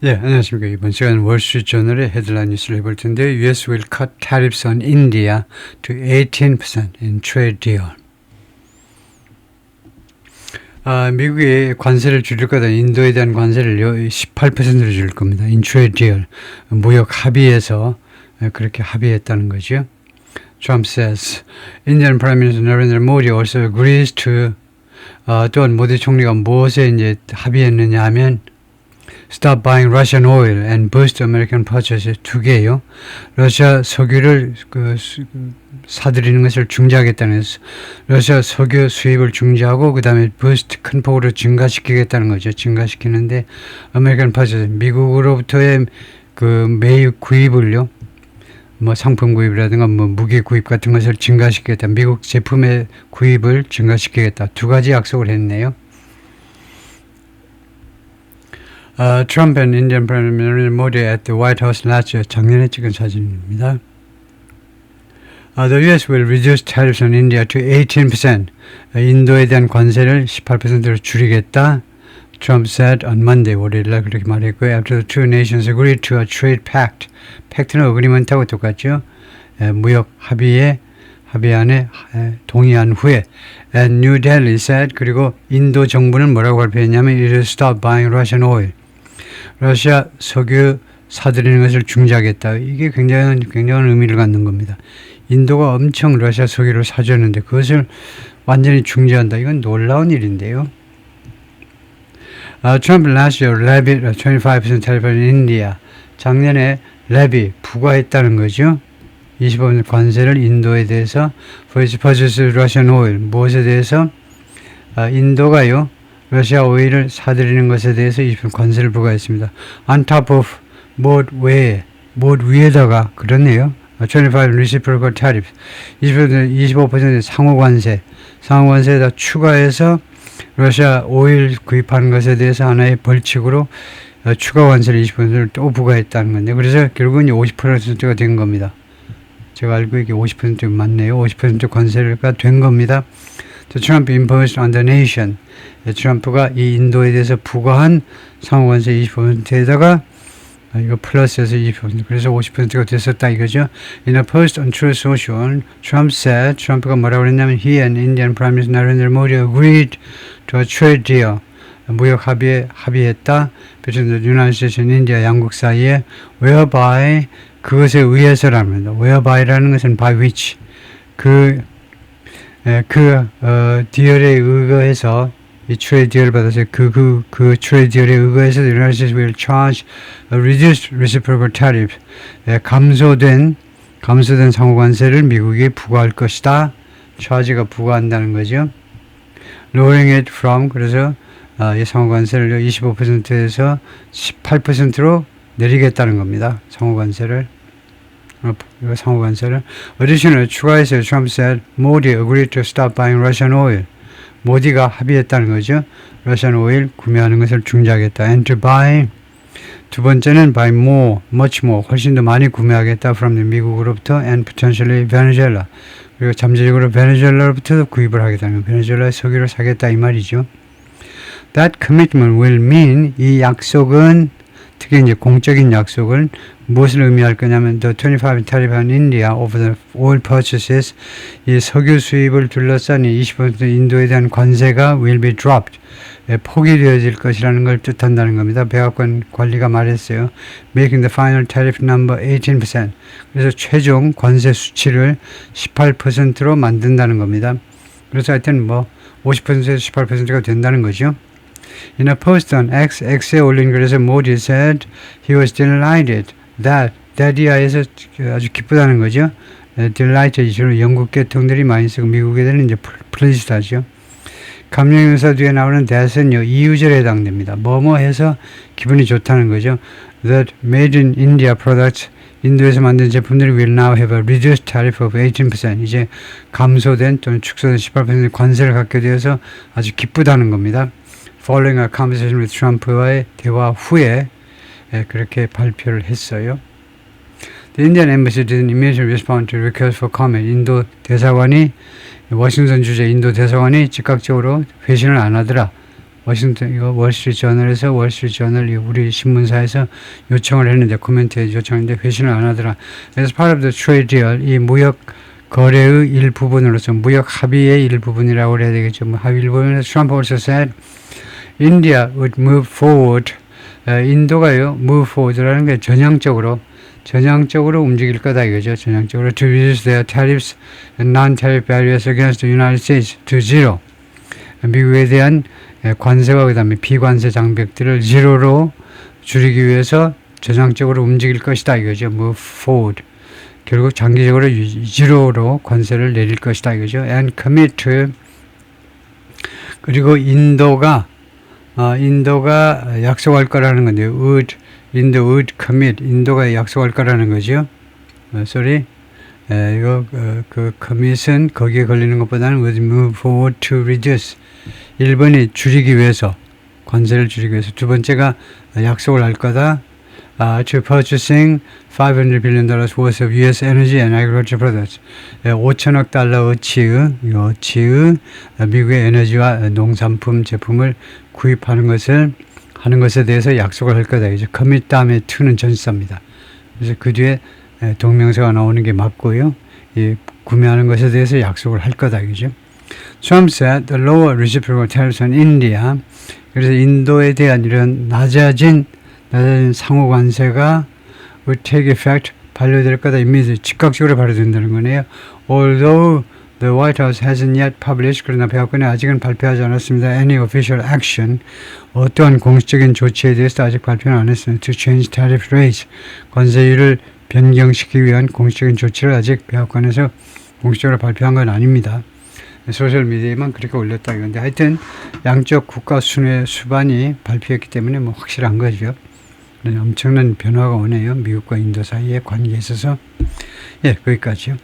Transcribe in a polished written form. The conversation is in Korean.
예, 안녕하십니까. 이번 시간 월스트리트저널의 헤드라인 뉴스를 해볼 텐데 US will cut tariffs on India to 18% in trade deal. 미국이 관세를 줄일 거다. 인도에 대한 관세를 18%로 줄일 겁니다. In trade deal. 무역 합의에서 그렇게 합의했다는 거죠. Trump says Indian Prime Minister Narendra Modi also agrees to 또한 모디 총리가 무엇에 이제 합의했느냐 하면 Stop buying Russian oil and boost American purchases 두 개요. 러시아 석유를 사들이는 것을 중지하겠다는 것은 러시아 석유 수입을 중지하고 그 다음에 boost 큰 폭으로 증가시키겠다는 거죠. 증가시키는데 American purchases 미국으로부터의 그 매입 구입을요. 뭐 상품 구입이라든가 뭐 무기 구입 같은 것을 증가시키겠다. 미국 제품의 구입을 증가시키겠다. 두 가지 약속을 했네요. Trump and Indian Prime Minister Modi at the White House last year. 작년에 찍은 사진입니다. The U.S. will reduce tariffs on India to 18%. 인도에 대한 관세를 18%로 줄이겠다. Trump said on Monday, 월요일날 그렇게 말했고요. After the two nations agreed to a trade pact. 팩트는 어그리먼트하고 똑같죠. 무역 합의안에 동의한 후에 And New Delhi said 그리고 인도 정부는 뭐라고 발표했냐면 It will stop buying Russian oil. 러시아 석유 사들이는 것을 중지하겠다. 이게 굉장한 의미를 갖는 겁니다. 인도가 엄청 러시아 석유를 사줬는데 그것을 완전히 중지한다. 이건 놀라운 일인데요. Trump last year levied a 25% tariff on India. 작년에 레비 부과했다는 거죠. 25% 관세를 인도에 대해서 for its purchase of Russian oil. 무엇에 대해서? 인도가요. 러시아 오일을 사들이는 것에 대해서 20% 관세를 부과했습니다. On top of 못 위에다가 그렇네요. 25% reciprocal tariff. 25% 상호관세에다 추가해서 러시아 오일 구입하는 것에 대해서 하나의 벌칙으로 추가 관세를 20%를 또 부과했다는 건데 그래서 결국은 50%가 된 겁니다. 제가 알고 이게 50% 맞네요. 50% 관세가 된 겁니다. The Trump imposed on the nation. 트럼프가 이 인도에 대해서 부과한 상호관세 20%에다가 이거 플러스해서 20% 그래서 50%가 됐었다 이거죠. In a post on Truth Social, Trump said 트럼프가 뭐라고 그랬냐면 He and Indian Prime Minister Narendra Modi agreed to a trade deal. 무역 합의했다. between the United States and India 양국 사이에 whereby 그것에 의해서라는 겁니다. wherby라는 것은 by which 디얼에 의거해서 이 트레이드 디얼을 받아서 그 트레이드 디얼에 의거해서 the United States will charge a reduced reciprocal tariff. 감소된 상호관세를 미국이 부과할 것이다. charge가 부과한다는 거죠. lowering it from 그래서 이 상호관세를 25%에서 18%로 내리겠다는 겁니다. 상호관세를. Additionally, 추가해서 Trump said Modi agreed to stop buying Russian oil. 모디가 합의했다는 거죠. Russian oil 구매하는 것을 중지하겠다. And to buy 두 번째는 buy more, much more 훨씬 더 많이 구매하겠다 from the 미국으로부터 and potentially Venezuela. 그리고 잠재적으로 베네수엘라로부터도 구입을 하겠다는 베네수엘라의 석유를 사겠다 이 말이죠. That commitment will mean 이 약속은 특히 이제 공적인 약속은 무엇을 의미할 거냐면 the 25% tariff on India over the oil purchases 이 석유 수입을 둘러싼 20% 인도에 대한 관세가 will be dropped 포기되어질 것이라는 걸 뜻한다는 겁니다. 백악관 관리가 말했어요. Making the final tariff number 18%. 그래서 최종 관세 수치를 18%로 만든다는 겁니다. 그래서 하여튼 뭐 50%에서 18%가 된다는 거죠. In a post on X에 올린 글에서 Modi said he was delighted that 이하에서 아주 기쁘다는 거죠. delighted 주로 영국 계통들이 많이 쓰고 미국 애들은 이제 pleased 하죠. 감명용사 뒤에 나오는 that은요 이유절에 해당됩니다. 뭐뭐 해서 기분이 좋다는 거죠. That made in India products 인도에서 만든 제품들이 will now have a reduced tariff of 18%. 이제 감소된 또는 축소된 18% 관세를 갖게 되어서 아주 기쁘다는 겁니다. Following a conversation with Trump와의 대화 후에 그렇게 발표를 했어요. The Indian embassy didn't immediately respond to request for comment. 인도 대사관이 워싱턴 주재 인도 대사관이 즉각적으로 회신을 안 하더라. 워싱턴 이거 월스트리트저널에서 월스트리트저널 우리 신문사에서 요청을 했는데 코멘트에 요청했는데 회신을 안 하더라. 그래서 part of the trade deal 이 무역 거래의 일부분으로서 무역 합의의 일부분이라고 해야 되겠죠. 뭐 합의 일부분에서 Trump also said India would move forward. 인도가요 move forward라는 게 전향적으로 움직일 거다 이거죠. 전향적으로 to reduce their tariffs and non-tariff barriers against the United States to zero. 미국에 대한 관세와 그다음에 비관세 장벽들을 제로로 줄이기 위해서 전향적으로 움직일 것이다 이거죠. move forward. 결국 장기적으로 제로로 관세를 내릴 것이다 이거죠. and commit to 그리고 인도가 약속할 거라는 건데요. would commit 인도가 약속할 거라는 거죠. sorry. 이거 그 commit은 거기에 걸리는 것보다는 would move forward to reduce 1번이 줄이기 위해서 관세를 줄이기 위해서 두 번째가 약속을 할 거다. to purchasing $500 billion worth of U.S. energy and agriculture products. 5천억 달러어치의 미국의 에너지와 농산품 제품을 구입하는 하는 것에 대해서 약속을 할 거다. 이제 commit 다음에 to는 전치사입니다. 그래서 그 뒤에 동명사가 나오는 게 맞고요. 이 구매하는 것에 대해서 약속을 할 거다. 이죠. Trump said the lower reciprocal tariffs on India. 그래서 인도에 대한 이런 낮아진 상호 관세가 would take effect 발효될 거다. 이미 즉각적으로 발효된다는 거네요. Although the White House hasn't yet published 그러나 백악관이 아직은 발표하지 않았습니다. Any official action 어떠한 공식적인 조치에 대해서 아직 발표는 안 했습니다. To change tariff rates 관세율을 변경시키기 위한 공식적인 조치를 아직 백악관에서 공식적으로 발표한 건 아닙니다. 소셜미디어에만 그렇게 올렸다 이건데 하여튼 양쪽 국가 순회 수반이 발표했기 때문에 뭐 확실한 거죠. 엄청난 변화가 오네요. 미국과 인도 사이의 관계에 있어서. 예, 거기까지요.